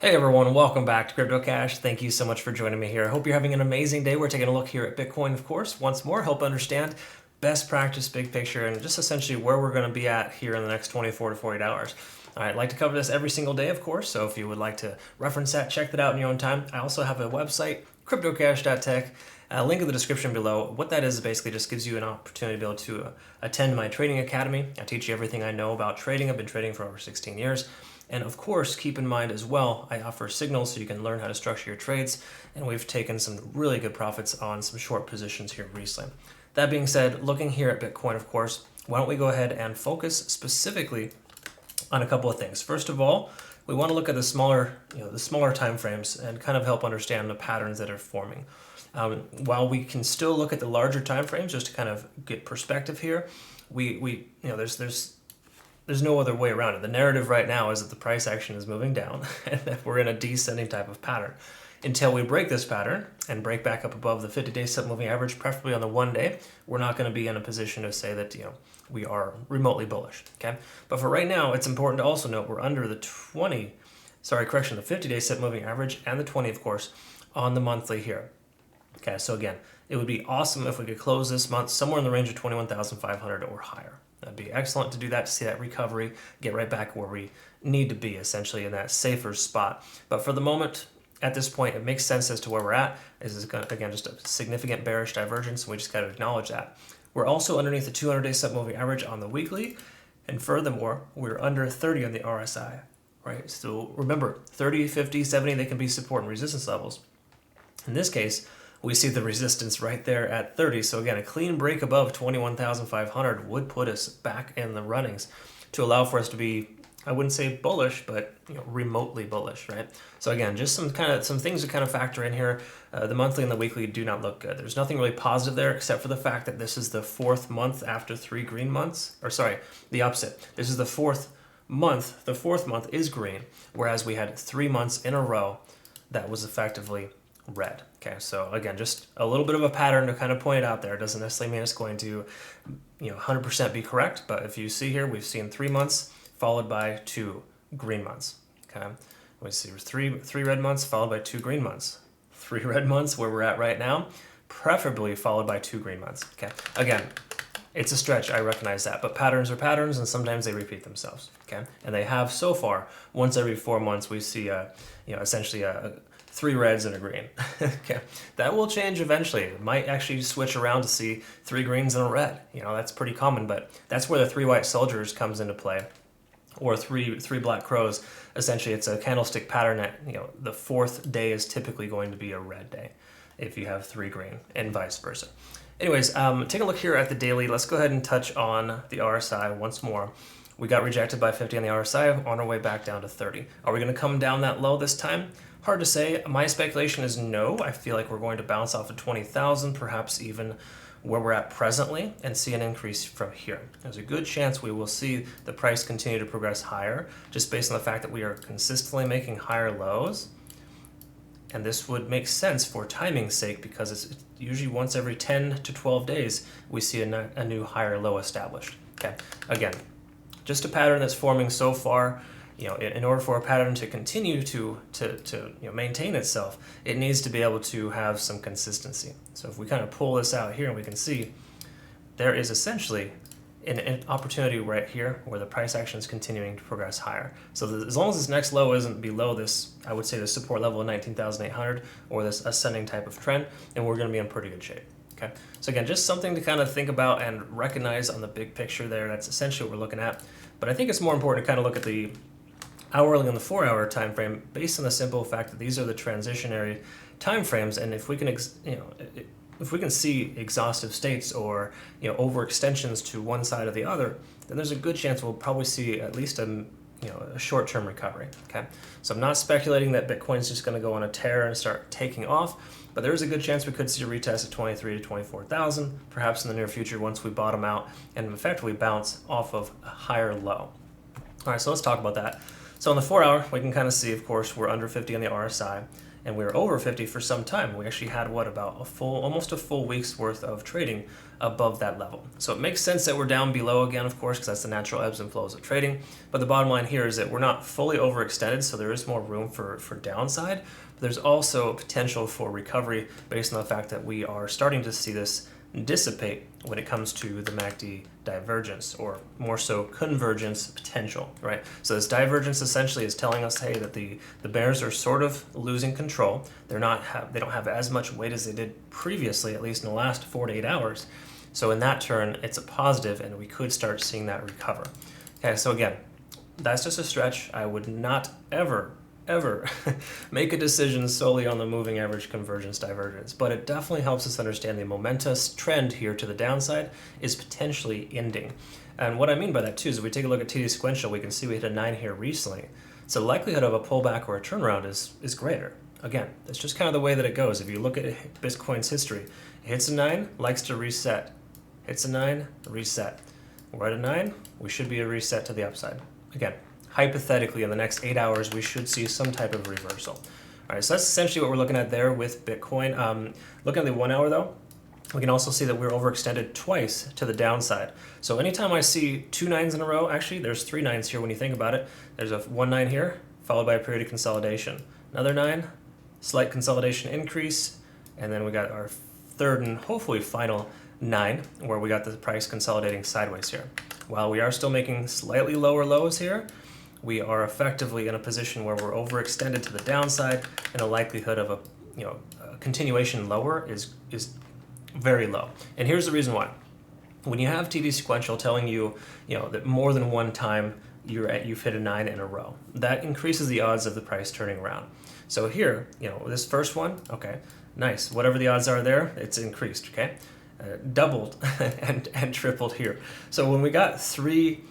Hey everyone, welcome back to CryptoCache. Thank you so much for joining me here. I hope you're having an amazing day. We're taking a look here at Bitcoin, of course, once more, help understand best practice, big picture, and just essentially where we're going to be at here in the next 24 to 48 hours. All right, I'd like to cover this every single day, of course, so if you would like to reference that, check that out in your own time. I also have a website, CryptoCache.tech. Link in the description below. What that is basically just gives you an opportunity to be able to attend my trading academy. I teach you everything I know about trading. I've been trading for over 16 years. And of course, keep in mind as well, I offer signals so you can learn how to structure your trades. And we've taken some really good profits on some short positions here recently. That being said, looking here at Bitcoin, of course, why don't we go ahead and focus specifically on a couple of things. First of all, we want to look at the smaller time frames and kind of help understand the patterns that are forming. While we can still look at the larger time frames just to kind of get perspective here, there's no other way around it. The narrative right now is that the price action is moving down and that we're in a descending type of pattern. Until we break this pattern and break back up above the 50-day set moving average, preferably on the 1 day, we're not going to be in a position to say that we are remotely bullish. Okay, but for right now, it's important to also note we're under the 50-day set moving average and the 20, of course, on the monthly here. Okay, so again, it would be awesome if we could close this month somewhere in the range of 21,500 or higher. That'd be excellent to do that, to see that recovery, get right back where we need to be, essentially in that safer spot. But for the moment, at this point, it makes sense as to where we're at. This is, again, just a significant bearish divergence, and we just got to acknowledge that. We're also underneath the 200-day set moving average on the weekly, and furthermore, we're under 30 on the RSI, right? So remember, 30, 50, 70, they can be support and resistance levels. In this case, we see the resistance right there at 30. So again, a clean break above 21,500 would put us back in the runnings to allow for us to be, I wouldn't say bullish, but remotely bullish, right? So again, just some things to kind of factor in here. The monthly and the weekly do not look good. There's nothing really positive there except for the fact that this is the fourth month after 3 green months, or sorry, the opposite. This is the fourth month. The fourth month is green, whereas we had 3 months in a row that was effectively red. Okay, so again, just a little bit of a pattern to kind of point out there. It doesn't necessarily mean it's going to 100% be correct, but if you see here, we've seen 3 months followed by 2 green months. Okay, we see three red months followed by 2 green months. 3 red months where we're at right now, preferably followed by 2 green months. Okay, again, it's a stretch, I recognize that, but patterns are patterns and sometimes they repeat themselves. Okay, and they have so far. Once every 4 months we see essentially 3 reds and a green. Okay, that will change eventually. It might actually switch around to see 3 greens and a red. That's pretty common, but that's where the 3 white soldiers comes into play, or three black crows. Essentially, it's a candlestick pattern that the 4th day is typically going to be a red day if you have 3 green, and vice versa. Anyways, take a look here at the daily. Let's go ahead and touch on the RSI once more. We got rejected by 50 on the RSI, on our way back down to 30. Are we going to come down that low this time? Hard to say. My speculation is no. I feel like we're going to bounce off of 20,000, perhaps even where we're at presently, and see an increase from here. There's a good chance we will see the price continue to progress higher, just based on the fact that we are consistently making higher lows. And this would make sense for timing's sake, because it's usually once every 10 to 12 days we see a new higher low established. Okay, again, just a pattern that's forming so far. In order for a pattern to continue to maintain itself, it needs to be able to have some consistency. So if we kind of pull this out here, and we can see there is essentially an opportunity right here where the price action is continuing to progress higher. So as long as this next low isn't below this, I would say the support level of 19,800 or this ascending type of trend, then we're going to be in pretty good shape. Okay, so again, just something to kind of think about and recognize on the big picture there. That's essentially what we're looking at. But I think it's more important to kind of look at the hourly and the 4-hour time frame, based on the simple fact that these are the transitionary time frames, and if we can if we can see exhaustive states or overextensions to one side or the other, then there's a good chance we'll probably see at least a short-term recovery. Okay, so I'm not speculating that Bitcoin's just going to go on a tear and start taking off, but there is a good chance we could see a retest of 23 to 24,000, perhaps in the near future, once we bottom out and effectively bounce off of a higher low. All right, so let's talk about that. So on the 4-hour, we can kind of see, of course, we're under 50 on the RSI, and we were over 50 for some time. We actually had about almost a full week's worth of trading above that level. So it makes sense that we're down below again, of course, because that's the natural ebbs and flows of trading. But the bottom line here is that we're not fully overextended, so there is more room for downside. But there's also potential for recovery based on the fact that we are starting to see this dissipate when it comes to the MACD divergence, or more so convergence potential, right? So this divergence essentially is telling us, hey, that the bears are sort of losing control. They don't have as much weight as they did previously, at least in the last 4 to 8 hours. So in that turn, it's a positive, and we could start seeing that recover. Okay, so again, that's just a stretch. I would not ever make a decision solely on the moving average convergence divergence, but it definitely helps us understand the momentous trend here to the downside is potentially ending. And what I mean by that too is if we take a look at TD sequential, we can see we hit a 9 here recently. So the likelihood of a pullback or a turnaround is greater. Again, that's just kind of the way that it goes. If you look at Bitcoin's history, it hits a 9, likes to reset. Hits a 9, reset. We're at a 9, we should be a reset to the upside. Again, hypothetically, in the next 8 hours, we should see some type of reversal. All right, so that's essentially what we're looking at there with Bitcoin. Looking at the 1 hour though, we can also see that we're overextended twice to the downside. So anytime I see 2 9s in a row, actually there's 3 9s here when you think about it. There's a 1 9 here, followed by a period of consolidation. Another 9, slight consolidation increase, and then we got our third and hopefully final 9, where we got the price consolidating sideways here. While we are still making slightly lower lows here, we are effectively in a position where we're overextended to the downside, and a likelihood of a continuation lower is very low. And here's the reason why. When you have TD sequential telling you, that more than one time you've hit a 9 in a row, that increases the odds of the price turning around. So here, this first one, okay, nice. Whatever the odds are there, it's increased, okay? Doubled and tripled here. So when we got 3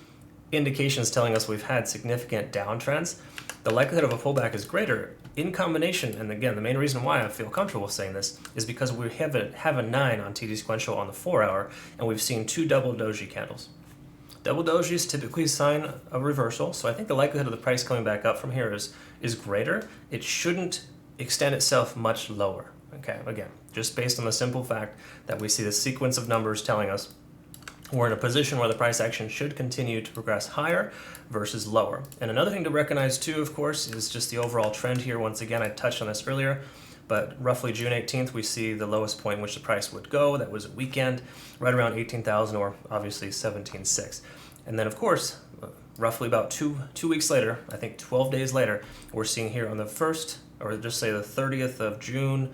indications telling us we've had significant downtrends, the likelihood of a pullback is greater in combination. And again, the main reason why I feel comfortable saying this is because we have a 9 on TD sequential on the 4 hour, and we've seen 2 double doji candles. Double dojis typically sign a reversal, so I think the likelihood of the price coming back up from here is greater. It shouldn't extend itself much lower. Okay, again, just based on the simple fact that we see the sequence of numbers telling us we're in a position where the price action should continue to progress higher versus lower. And another thing to recognize too, of course, is just the overall trend here. Once again, I touched on this earlier, but roughly June 18th, we see the lowest point in which the price would go. That was a weekend, right around 18,000, or obviously 17.6. And then, of course, roughly about two weeks later, I think 12 days later, we're seeing here on the 1st, or just say the 30th of June,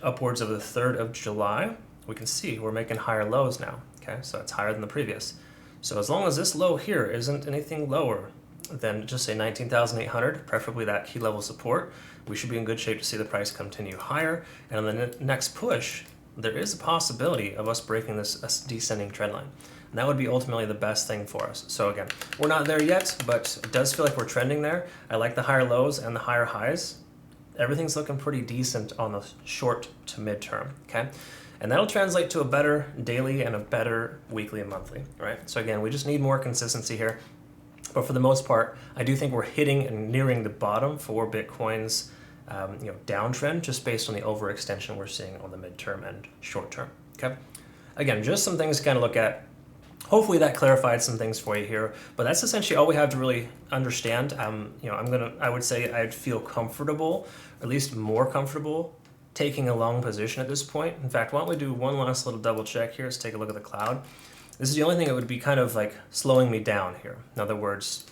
upwards of the 3rd of July, we can see we're making higher lows now. Okay, so it's higher than the previous. So as long as this low here isn't anything lower than just say 19,800, preferably that key level support, we should be in good shape to see the price continue higher. And on the next push, there is a possibility of us breaking this descending trend line. And that would be ultimately the best thing for us. So again, we're not there yet, but it does feel like we're trending there. I like the higher lows and the higher highs. Everything's looking pretty decent on the short to midterm, okay? And that'll translate to a better daily and a better weekly and monthly, right? So again, we just need more consistency here. But for the most part, I do think we're hitting and nearing the bottom for Bitcoin's downtrend, just based on the overextension we're seeing on the midterm and short term, okay? Again, just some things to kind of look at. Hopefully that clarified some things for you here, but that's essentially all we have to really understand. I would say I'd feel comfortable, or at least more comfortable, taking a long position at this point. In fact, why don't we do one last little double check here? Let's take a look at the cloud. This is the only thing that would be kind of like slowing me down here. In other words,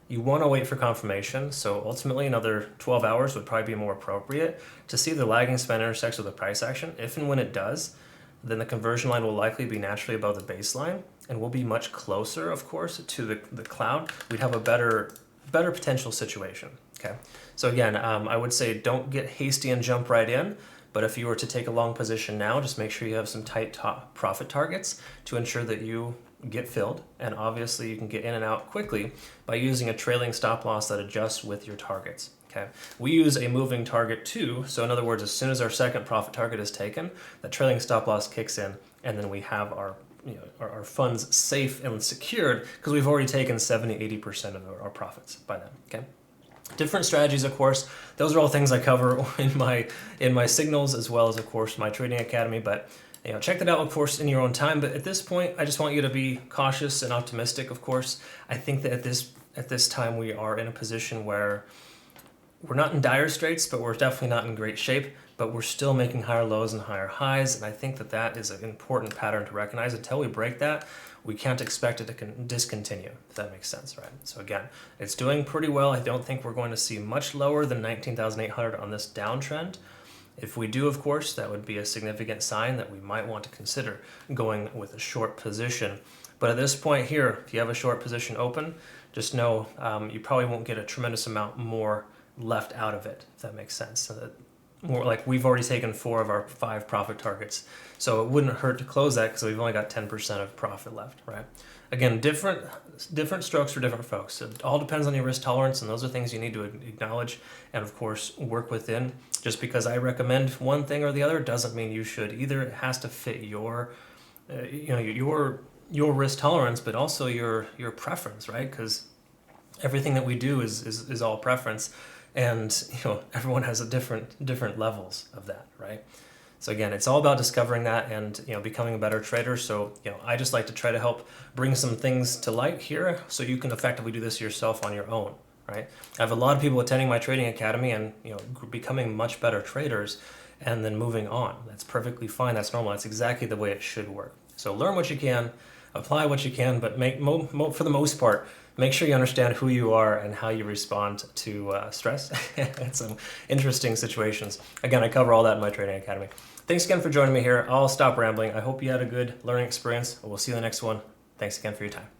you want to wait for confirmation. So ultimately another 12 hours would probably be more appropriate to see the lagging span intersects with the price action. If and when it does, then the conversion line will likely be naturally above the baseline, and we'll be much closer, of course, to the cloud. We'd have a better potential situation, okay? So again, I would say don't get hasty and jump right in, but if you were to take a long position now, just make sure you have some tight top profit targets to ensure that you get filled, and obviously you can get in and out quickly by using a trailing stop loss that adjusts with your targets. Okay, we use a moving target too, so in other words, as soon as our second profit target is taken, that trailing stop loss kicks in, and then we have our funds safe and secured because we've already taken 70-80% of our profits by then. Okay, Different strategies, of course, those are all things I cover in my signals, as well as, of course, my trading academy. But check that out, of course, in your own time. But at this point, I just want you to be cautious and optimistic. Of course, I think that at this time we are in a position where we're not in dire straits, but we're definitely not in great shape. But we're still making higher lows and higher highs, and I think that that is an important pattern to recognize. Until we break that, we can't expect it to discontinue, if that makes sense, right? So again, it's doing pretty well. I don't think we're going to see much lower than 19,800 on this downtrend. If we do, of course, that would be a significant sign that we might want to consider going with a short position. But at this point here, if you have a short position open, just know you probably won't get a tremendous amount more left out of it, if that makes sense. So that more like we've already taken 4 of our 5 profit targets, so it wouldn't hurt to close that because we've only got 10% of profit left, right? Again, different strokes for different folks. So it all depends on your risk tolerance, and those are things you need to acknowledge and, of course, work within. Just because I recommend one thing or the other doesn't mean you should either. It has to fit your risk tolerance, but also your preference, right? Because everything that we do is all preference. And everyone has a different levels of that, right? So again, it's all about discovering that and becoming a better trader. So I just like to try to help bring some things to light here, so you can effectively do this yourself on your own, right? I have a lot of people attending my trading academy and becoming much better traders, and then moving on. That's perfectly fine. That's normal. That's exactly the way it should work. So learn what you can, apply what you can, but for the most part, make sure you understand who you are and how you respond to stress and some interesting situations. Again, I cover all that in my Trading Academy. Thanks again for joining me here. I'll stop rambling. I hope you had a good learning experience. We'll see you in the next one. Thanks again for your time.